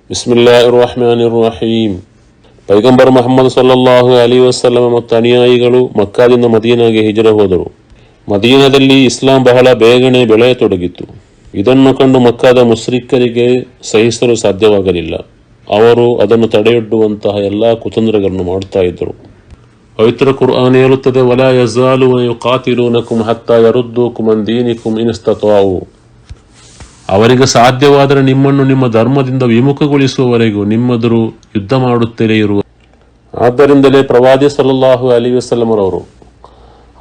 ಬಿಸ್ಮಿಲ್ಲಾಹಿರ್ ರಹ್ಮಾನಿರ್ ರಹೀಮ್. ಪೈಗಂಬರ್ ಮುಹಮ್ಮದ್ ಸಲ್ಲಲ್ಲಾಹು ಅಲೈಹಿ ವಸಲ್ಲಂ ಮತ್ತು ಅನುಯಾಯಿಗಳು ಮಕ್ಕಾದಿಂದ ಮದೀನಾಗೆ ಹಿಜರ ಹೋದರು. ಮದೀನಾದಲ್ಲಿ ಇಸ್ಲಾಂ ಬಹಳ ಬೇಗನೆ ಬೆಳೆಯತೊಡಗಿತು. ಇದನ್ನು ಕಂಡು ಮಕ್ಕಾದ ಮುಶ್ರಿಕರಿಗೆ ಸಹಿಸಲು ಸಾಧ್ಯವಾಗಲಿಲ್ಲ. ಅವರು ಅದನ್ನು ತಡೆಯೊಡ್ಡುವಂತಹ ಎಲ್ಲ ಕುತಂತ್ರಗಳನ್ನು ಮಾಡುತ್ತಾ ಇದ್ದರು. ಪವಿತ್ರ ಕುರ್ಆನ್ ಹೇಳುತ್ತದೆ, ವಲಾ ಯಜಾಲೂನ ಯುಕಾತಿಲೂನಕುಂ ಹತ್ತಾ ಯರುದ್ದೂಕುಂ ಅನ್ ದೀನಿಕುಂ ಇನ್ ಇಸ್ತತಾಊ. ಅವರಿಗೆ ಸಾಧ್ಯವಾದರೆ ನಿಮ್ಮನ್ನು ನಿಮ್ಮ ಧರ್ಮದಿಂದ ವಿಮುಖಗೊಳಿಸುವವರೆಗೂ ನಿಮ್ಮೆದುರು ಯುದ್ಧ ಮಾಡುತ್ತಲೇ ಇರುವ. ಆದ್ದರಿಂದಲೇ ಪ್ರವಾದಿ ಸಲ್ಲಲ್ಲಾಹು ಅಲೈಹಿ ವಸಲ್ಲಂ ರವರು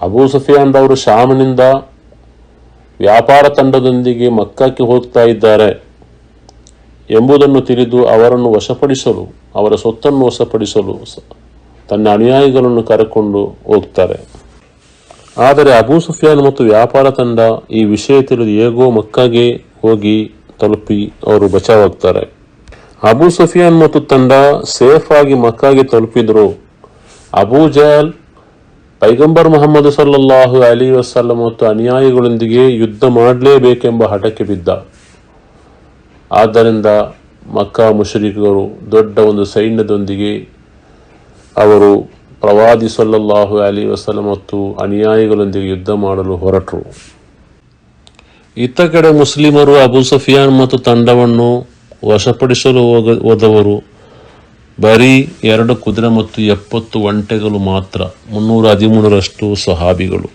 ಅಬೂ ಸುಫಿಯಾನ್ ರವರು ಶಾಮಿನಿಂದ ವ್ಯಾಪಾರ ತಂಡದೊಂದಿಗೆ ಮಕ್ಕಕ್ಕೆ ಹೋಗ್ತಾ ಇದ್ದಾರೆ ಎಂಬುದನ್ನು ತಿಳಿದು ಅವರನ್ನು ವಶಪಡಿಸಲು, ಅವರ ಸೊತ್ತನ್ನು ವಶಪಡಿಸಲು ತನ್ನ ಅನುಯಾಯಿಗಳನ್ನು ಕರೆಕೊಂಡು ಹೋಗ್ತಾರೆ. ಆದರೆ ಅಬೂ ಸುಫಿಯಾನ್ ಮತ್ತು ವ್ಯಾಪಾರ ತಂಡ ಈ ವಿಷಯ ತಿಳಿದು ಹೇಗೋ ಮಕ್ಕಾಗೆ ಹೋಗಿ ತಲುಪಿ ಅವರು ಬಚಾವಾಗ್ತಾರೆ. ಅಬೂ ಸುಫಿಯಾನ್ ಮತ್ತು ತಂಡ ಸೇಫ್ ಆಗಿ ಮಕ್ಕಾಗೆ ತಲುಪಿದ್ರು. ಅಬೂ ಜಹಲ್ ಪೈಗಂಬರ್ ಮುಹಮ್ಮದ್ ಸಲ್ಲಲ್ಲಾಹು ಅಲೈಹಿ ವಸಲ್ಲಂ ಮತ್ತು ಅನುಯಾಯಿಗಳೊಂದಿಗೆ ಯುದ್ಧ ಮಾಡಲೇಬೇಕೆಂಬ ಹಠಕ್ಕೆ ಬಿದ್ದ. ಆದ್ದರಿಂದ ಮಕ್ಕಾ ಮುಶ್ರಿಕರು ದೊಡ್ಡ ಒಂದು ಸೈನ್ಯದೊಂದಿಗೆ ಅವರು ಪ್ರವಾದಿ ಸಲ್ಲಲ್ಲಾಹು ಅಲೈಹಿ ವಸಲ್ಲಂ ಮತ್ತು ಅನುಯಾಯಿಗಳೊಂದಿಗೆ ಯುದ್ಧ ಮಾಡಲು ಹೊರಟರು. ಇತ್ತ ಕಡೆ ಮುಸ್ಲಿಮರು ಅಬೂ ಸುಫಿಯಾನ್ ಮತ್ತು ತಂಡವನ್ನು ವಶಪಡಿಸಲು ಹೋದವರು ಬರೀ 2 ಕುದುರೆ ಮತ್ತು 70 ಒಂಟೆಗಳು ಮಾತ್ರ, 313ರಷ್ಟು ಸಹಾಬಿಗಳು.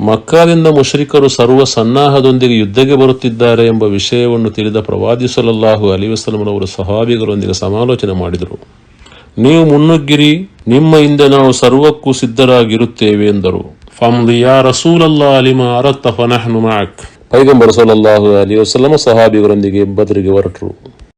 ಮಕ್ಕಾದಿಂದ ಮುಶ್ರಿಕರು ಸರ್ವ ಸನ್ನಾಹದೊಂದಿಗೆ ಯುದ್ಧಕ್ಕೆ ಬರುತ್ತಿದ್ದಾರೆ ಎಂಬ ವಿಷಯವನ್ನು ತಿಳಿದ ಪ್ರವಾದಿ ಸಲ್ಲಲ್ಲಾಹು ಅಲೈಹಿ ವಸಲ್ಲಂ ಅವರು ಸಹಾಬಿಗಳೊಂದಿಗೆ ಸಮಾಲೋಚನೆ ಮಾಡಿದರು. ನೀವು ಮುನ್ನುಗ್ಗಿರಿ, ನಿಮ್ಮ ಹಿಂದೆ ನಾವು ಸರ್ವಕ್ಕೂ ಸಿದ್ಧರಾಗಿರುತ್ತೇವೆ ಎಂದರು. ಫಮ್ದಿ ಯಾ ರಸೂಲಲ್ಲಾಹ್ ಲಿಮಾ ಅರದ್ತ ಫನಹ್ನು ಮಅಕ್. ಪೈಗಂಬರ್ ಸಲ್ಲಲ್ಲಾಹು ಅಲೈಹಿ ವಸಲ್ಲಂ ಸಹಾಬಿಗಳೊಂದಿಗೆ ಬದ್ರಿಗೆ ಹೊರಟರು.